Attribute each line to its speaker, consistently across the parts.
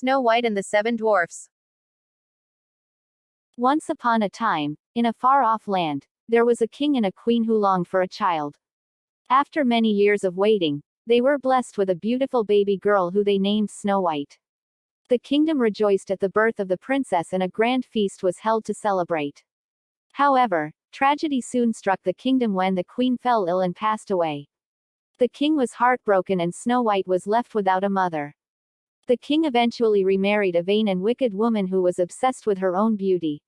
Speaker 1: Snow White and the Seven Dwarfs.
Speaker 2: Once upon a time, in a far-off land, there was a king and a queen who longed for a child. After many years of waiting, they were blessed with a beautiful baby girl who they named Snow White. The kingdom rejoiced at the birth of the princess and a grand feast was held to celebrate. However, tragedy soon struck the kingdom when the queen fell ill and passed away. The king was heartbroken and Snow White was left without a mother. The king eventually remarried a vain and wicked woman who was obsessed with her own beauty.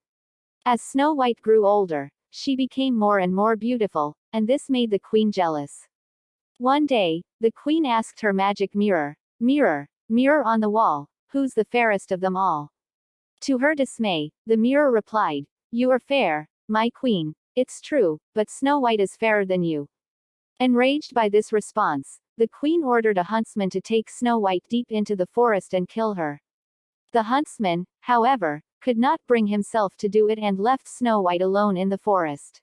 Speaker 2: As Snow White grew older, she became more and more beautiful, and this made the queen jealous. One day, the queen asked her magic mirror, "Mirror, mirror on the wall, who's the fairest of them all?" To her dismay, the mirror replied, "You are fair, my queen, it's true, but Snow White is fairer than you." Enraged by this response, the queen ordered a huntsman to take Snow White deep into the forest and kill her. The huntsman, however, could not bring himself to do it and left Snow White alone in the forest.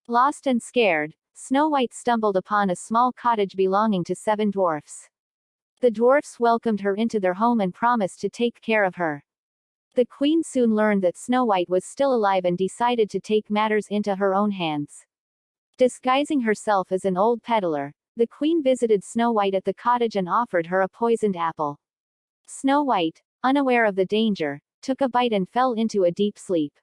Speaker 2: Lost and scared, Snow White stumbled upon a small cottage belonging to 7 dwarfs. The dwarfs welcomed her into their home and promised to take care of her. The queen soon learned that Snow White was still alive and decided to take matters into her own hands. Disguising herself as an old peddler, the queen visited Snow White at the cottage and offered her a poisoned apple. Snow White, unaware of the danger, took a bite and fell into a deep sleep.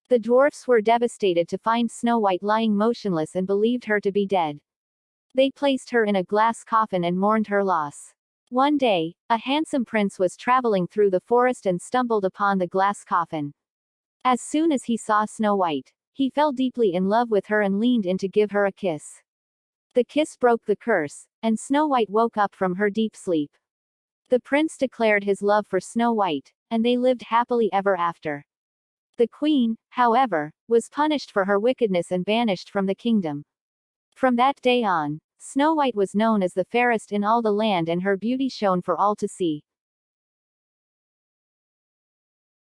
Speaker 2: The dwarfs were devastated to find Snow White lying motionless and believed her to be dead. They placed her in a glass coffin and mourned her loss. One day, a handsome prince was traveling through the forest and stumbled upon the glass coffin. As soon as he saw Snow White, he fell deeply in love with her and leaned in to give her a kiss. The kiss broke the curse, and Snow White woke up from her deep sleep. The prince declared his love for Snow White, and they lived happily ever after. The queen, however, was punished for her wickedness and banished from the kingdom. From that day on, Snow White was known as the fairest in all the land and her beauty shone for all to see.